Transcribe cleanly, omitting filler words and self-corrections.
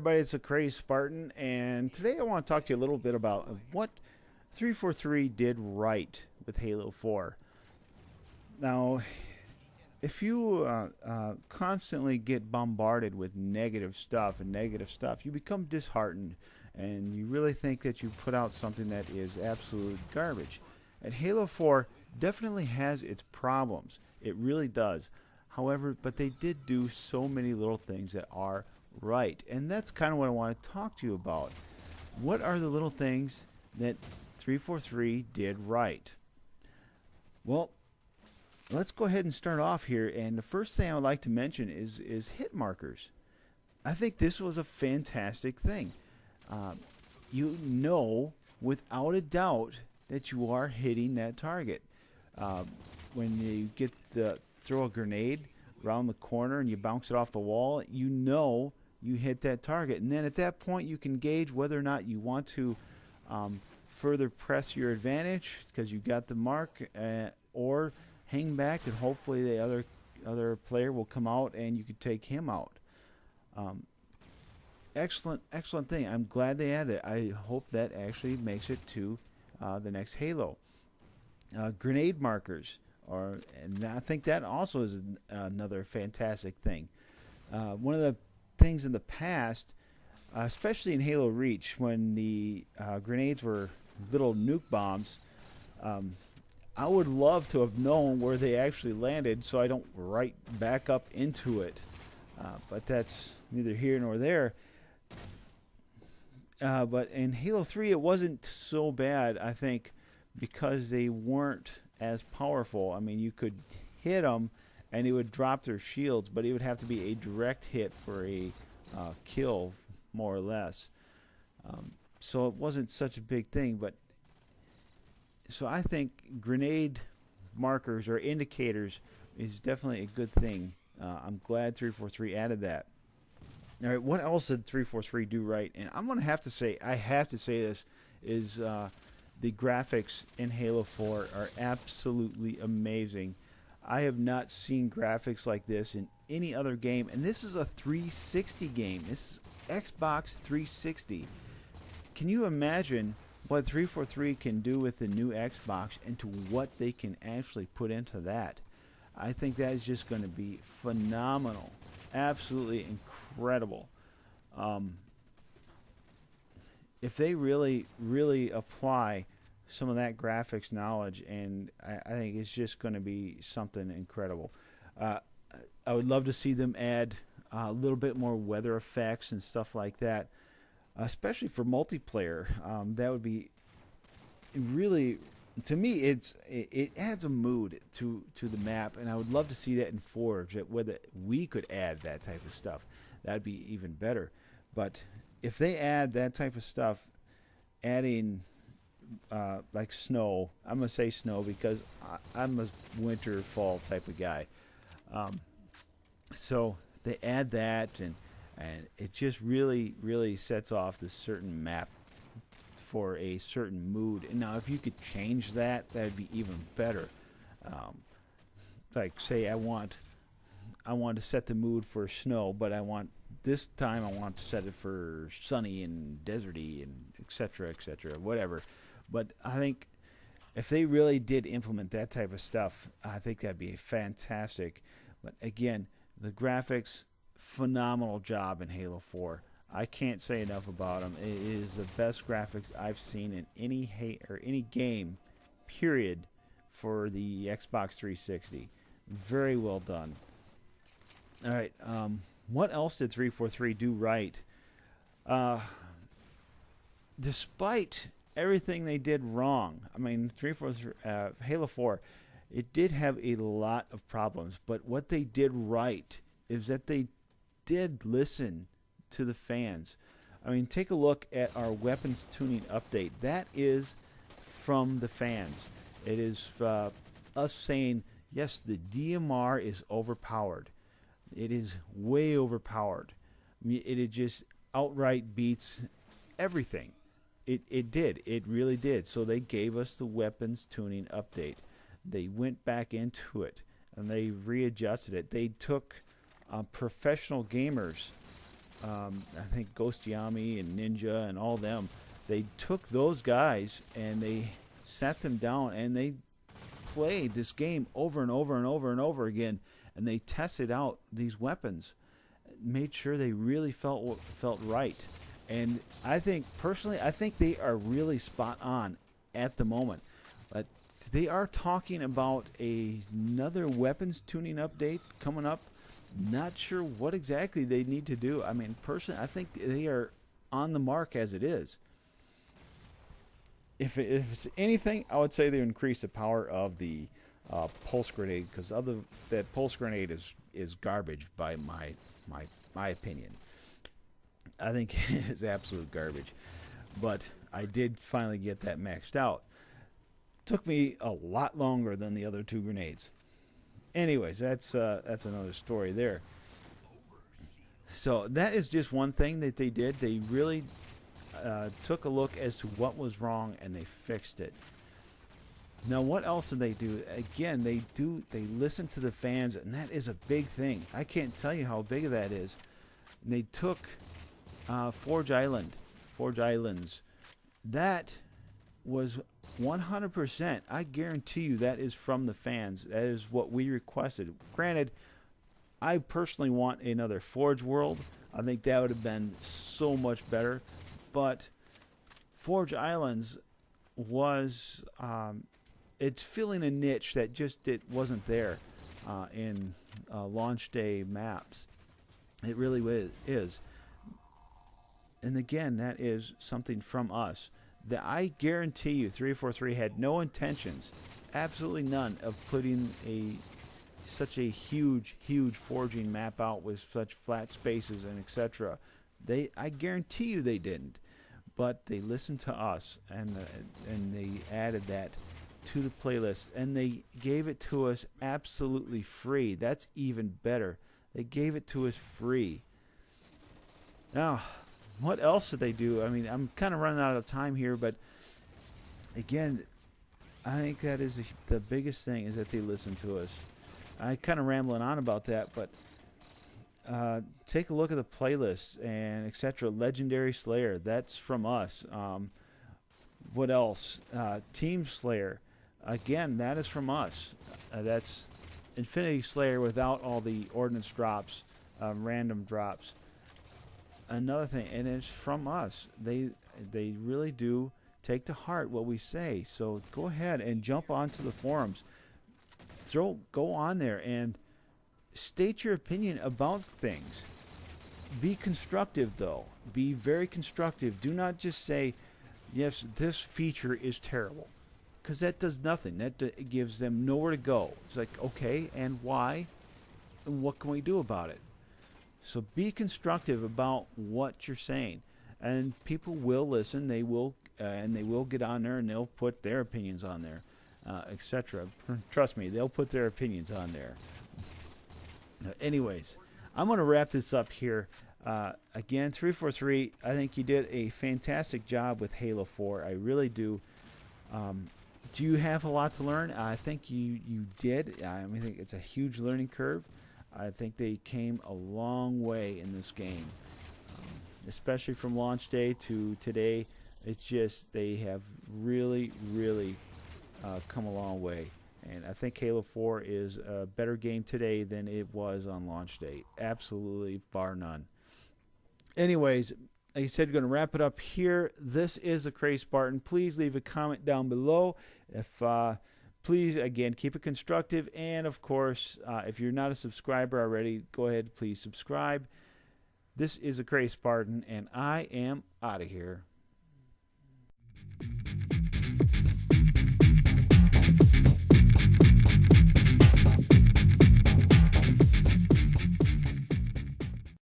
everybody, it's a Crazy Spartan, and today I want to talk to you a little bit about what 343 did right with Halo 4. Now, if you constantly get bombarded with negative stuff, you become disheartened, and you really think that you put out something that is absolute garbage. And Halo 4 definitely has its problems. It really does. However, but they did do so many little things that are right. And that's kind of what I want to talk to you about. What are the little things that 343 did right? Well, let's go ahead and start off here. And the first thing I would like to mention is Hitmarkers. I think this was a fantastic thing. You know without a doubt that you are hitting that target. When you get throw a grenade around the corner and you bounce it off the wall, you know you hit that target. And then at that point you can gauge whether or not you want to further press your advantage because you got the mark, or hang back and hopefully the other player will come out and you can take him out. Excellent thing. I'm glad they added it. I hope that actually makes it to the next Halo. Grenade markers, and I think that also is another fantastic thing. One of the things in the past, especially in Halo Reach, when the grenades were little nuke bombs, I would love to have known where they actually landed so I don't right back up into it. But that's neither here nor there. But in Halo 3, it wasn't so bad, I think, because they weren't as powerful. I mean, you could hit them and it would drop their shields, but it would have to be a direct hit for a kill, more or less. So it wasn't such a big thing. But so I think grenade markers or indicators is definitely a good thing. I'm glad 343 added that. All right, what else did 343 do right? And I'm going to have to say, this, is the graphics in Halo 4 are absolutely amazing. I have not seen graphics like this in any other game, and this is a 360 game. This is Xbox 360. Can you imagine what 343 can do with the new Xbox and to what they can actually put into that? I think that is just going to be phenomenal. Absolutely incredible. If they really apply some of that graphics knowledge, and I think it's just going to be something incredible. I would love to see them add a little bit more weather effects and stuff like that, especially for multiplayer. That would be really, to me, it adds a mood to the map, and I would love to see that in Forge, whether we could add that type of stuff. That'd be even better. But if they add that type of stuff, adding like snow, I'm going to say snow because I'm a winter, fall type of guy. So they add that, and it just really sets off this certain map for a certain mood. And now if you could change that, that would be even better. Like say I want to set the mood for snow, but this time I want to set it for sunny and deserty and etc., whatever. But I think if they really did implement that type of stuff, I think that'd be fantastic. But again, the graphics, phenomenal job in Halo 4. I can't say enough about them. It is the best graphics I've seen in any game, period, for the Xbox 360. Very well done. All right, what else did 343 do right? Despite everything they did wrong, I mean, Halo 4, it did have a lot of problems, but what they did right is that they did listen to the fans. I mean, take a look at our weapons tuning update. That is from the fans. It is us saying, yes, the DMR is overpowered. It is way overpowered. I mean, it just outright beats everything. It did. It really did. So they gave us the weapons tuning update. They went back into it and they readjusted it. They took professional gamers I think Ghost Yami and Ninja and all them, they took those guys and they sat them down and they played this game over and over and over and over again, and they tested out these weapons, made sure they really felt right. And I think personally, I think they are really spot on at the moment. But they are talking about another weapons tuning update coming up. Not sure what exactly they need to do. I mean, personally, I think they are on the mark as it is. If it's anything, I would say they increase the power of the pulse grenade, because that pulse grenade is garbage by my opinion. I think it is absolute garbage. But I did finally get that maxed out. Took me a lot longer than the other two grenades. Anyways, that's another story there. So that is just one thing that they did. They really took a look as to what was wrong and they fixed it. Now, what else did they do? Again, they listen to the fans, and that is a big thing. I can't tell you how big that is. And they took Forge Islands. That was 100%. I guarantee you that is from the fans. That is what we requested. Granted, I personally want another Forge World. I think that would have been so much better. But Forge Islands was it's filling a niche that just wasn't there in launch day maps. It really is. And again, that is something from us that I guarantee you 343 had no intentions, absolutely none, of putting such a huge forging map out with such flat spaces and etc. I guarantee you they didn't, but they listened to us and they added that to the playlist, and they gave it to us absolutely free. That's even better. They gave it to us free. Now, what else did they do? I mean, I'm kind of running out of time here, but again, I think that is the biggest thing, is that they listen to us. I kind of rambling on about that, but take a look at the playlist and etc. Legendary Slayer, that's from us. What else? Team Slayer, again, that is from us. That's Infinity Slayer without all the ordnance drops, random drops. Another thing, and it's from us. They really do take to heart what we say. So go ahead and jump onto the forums. Go on there and state your opinion about things. Be constructive, though. Be very constructive. Do not just say, yes, this feature is terrible, because that does nothing. That gives them nowhere to go. It's like, okay, and why? And what can we do about it? So be constructive about what you're saying, and people will listen. They will, and they will get on there and they'll put their opinions on there, etc. Trust me, they'll put their opinions on there. Anyways, I'm going to wrap this up here. Again, 343, I think you did a fantastic job with Halo 4. I really do. Do you have a lot to learn? I think you did. I think it's a huge learning curve. I think they came a long way in this game, especially from launch day to today. It's just they have really come a long way. And I think Halo 4 is a better game today than it was on launch day. Absolutely, bar none. Anyways, like I said, we're going to wrap it up here. This is the Crazy Spartan. Please leave a comment down below. Please, again, keep it constructive. And, of course, if you're not a subscriber already, go ahead, please subscribe. This is the Crazy Spartan, and I am out of here.